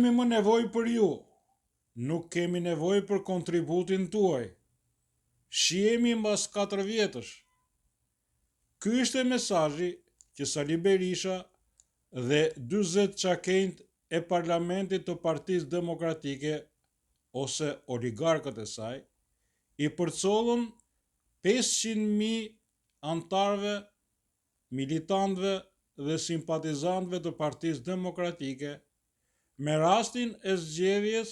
kemi më nevojë për ju, nuk kemi nevojë për kontributin tuaj. Shihemi mbas 4 vjetësh. Ky ishte mesazhi që Sali Berisha dhe 40 çakejt e parlamentit të Partisë Demokratike ose oligarkët e saj i përcollën 500.000 antarëve, militantëve dhe simpatizantëve të Partisë Demokratike me rastin e zgjedhjes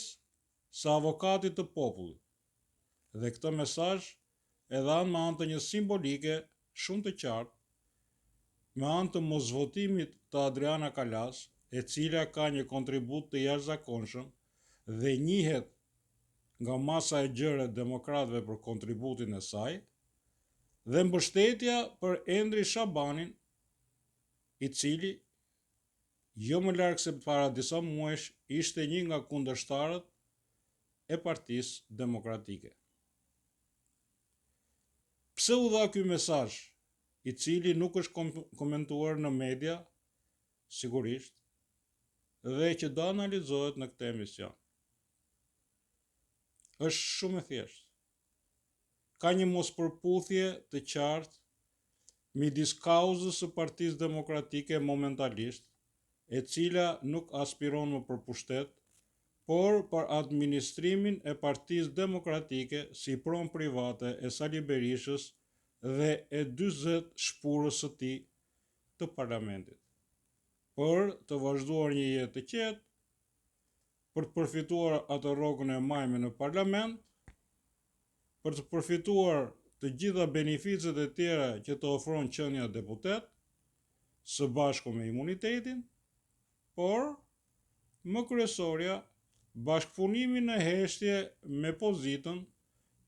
së avokatit të popullit. Dhe këtë mesazh e dhanë me anë të një simbolike shumë të qartë, me anë të mosvotimit të Adriana Kalas, e cila ka një kontribut të jashtëzakonshëm dhe njihet nga masa e gjerë e demokratëve për kontributin e saj, dhe mbështetja për Endri Shabanin, i cili jo më larg se para disa muajsh ishte një nga kundërshtarët e Partisë Demokratike. Pse u dha ky mesazh, i cili nuk është komentuar në media, sigurisht, dhe që do analizohet në këtë emision? Është shumë e thjeshtë. Ka një mospërputhje të qartë midis kauzës së Partisë Demokratike momentalisht, e cila nuk aspiron më për pushtet, por për administrimin e Partisë Demokratike si pronë private e Sali Berishës dhe e 40 shpurës së tij të parlamentit, për të vazhduar një jetë të qetë, për të përfituar atë rrogën e majme në parlament, për të përfituar të gjitha beneficet e tjera që të ofron qenia deputet, së bashku me imunitetin, por më kryesorja bashkëpunimi në heshtje me pozitën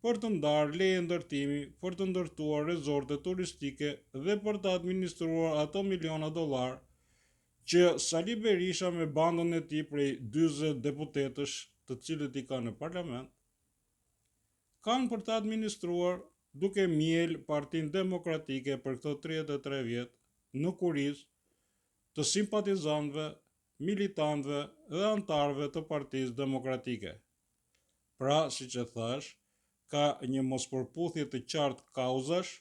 për të ndarë leje ndërtimi, për të ndërtuar rezorte turistike dhe për të administruar ato miliona dollar që Sali Berisha me bandën e tij prej 40 deputetësh, të cilët i ka në parlament, kanë për të administruar duke miel Partinë Demokratike për këto 33 vjet në kuriz të simpatizantëve, militantëve dhe antarëve të Partisë Demokratike. Pra, siç e thash, ka një mospërputhje të qartë kauzash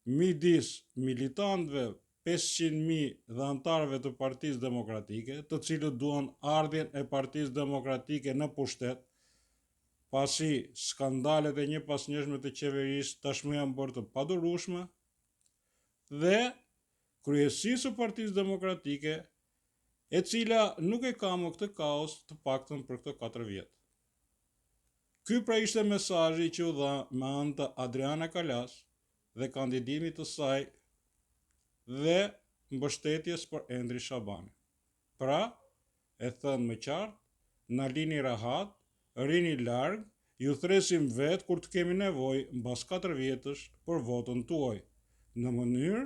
midis militantëve 500.000 dhe antarëve të Partisë Demokratike, të cilët duan ardhjen e Partisë Demokratike në pushtet, pasi skandalet e një pas njëshme të qeverisë tashmë janë bërë të padurueshme, dhe kryesisë së Partisë Demokratike, e cila nuk e ka më këtë kaos të paktën për këto 4 vjet. Ky pra ishte mesazhi që u dha me anë të Adriana Kalas dhe kandidimit të saj dhe mbështetjes për Endri Shabani. Pra, e thënë më qartë, na lini rahat, rini larg, ju thresim vetë kur të kemi nevojë mbas 4 vjetësh për votën tuaj, në mënyrë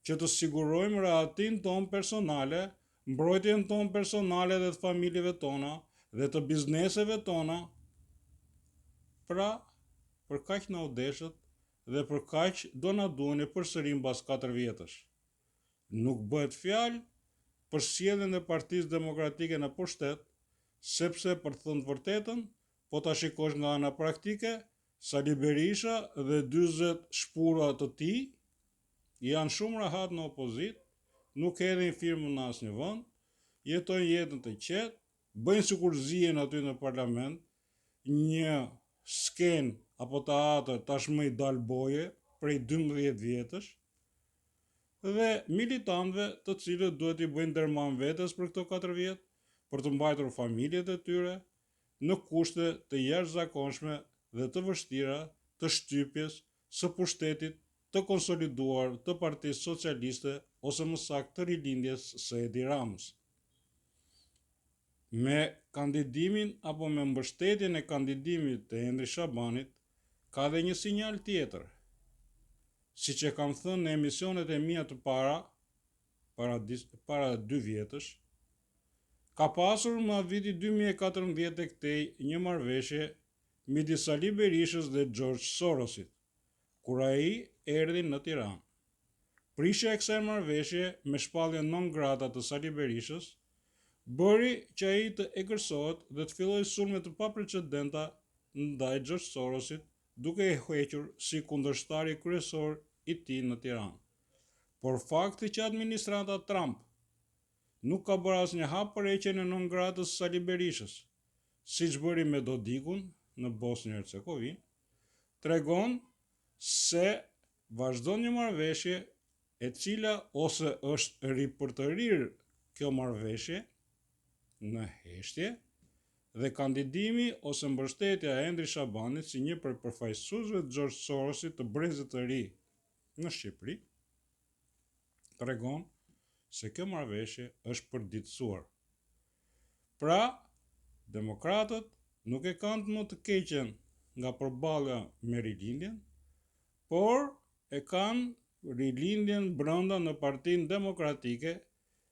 që të sigurojmë rahatin ton personale, mbrojtjen ton personale dhe të familjeve tona dhe të bizneseve tona. Pra, për kaq na u deshët dhe për kaq do na duheni përsëri mbas 4 vjetësh. Nuk bëhet fjalë për sjelljen e Partisë Demokratike në pushtet, sepse për të thënë vërtetën, po ta shikosh nga ana praktike, Sali Berisha dhe 40 shpura të tij janë shumë rahat në opozit, nuk hedhin firmën në asnjë vend, jetojnë jetën të qetë, bëjnë sikur zihen aty në parlament, një sken apo teatër tashmë i dal boje prej 12 vjetësh, dhe militantëve të cilët duhet i bëjnë derman vetes për këto 4 vjet, për të mbajtur familjet e tyre në kushte të jashtëzakonshme dhe të vështira të shtypjes së pushtetit të konsoliduar të Partisë Socialiste ose më saktë të rilindjes së Edi Ramës. Me kandidimin apo me mbështetjen e kandidimit të Endri Shabanit, ka dhe një sinjal tjetër. Siç e kam thënë në emisionet e mia të para 2 vjetësh, ka pasur më viti 2014 e këtej një marrëveshje midis Sali Berishës dhe George Sorosit, kur ai erdhi në Tiranë. Prishja e kësaj marrëveshje me shpalljen non grata të Sali Berishës bëri që ai të egërsohet dhe të filloj sulme të paprecedenta ndaj George Sorosit, duke e hequr si kundërshtari kryesor i tij në Tiranë. Por fakti që administrata Trump nuk ka bërë asnjë hap për heqjen e non gratës së Sali Berishës, siç bëri me Dodikun në Bosnjë-Hercegovinë, tregon se vazhdon një marrëveshje e cila ose është ripërtërir kjo marrëveshje në heshtje dhe kandidimi ose mbështetja e Endri Shabanit si një prej përfaqësuesve të George Sorosit të brezit të ri në Shqipëri, tregon se kjo marrëveshje është përditësuar. Pra, demokratët nuk e kanë më të keqen nga përballja me rilindjen, por e kanë rilindjen brenda në Partinë Demokratike,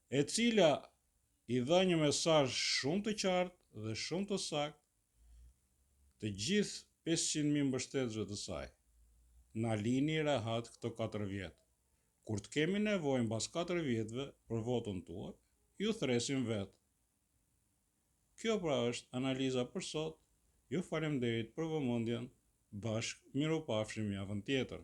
e cila i dha një mesazh shumë të qartë dhe shumë të saktë të gjithë 500.000 mbështetësve të saj. Na lini rehat këto 4 vjet. Kur të kemi nevojë mbas 4 vjetëve për votën tuaj, ju thresim vetë. Kjo pra është analiza për sot. Ju faleminderit për vëmendjen. Bashkë miropafshim javën tjetër.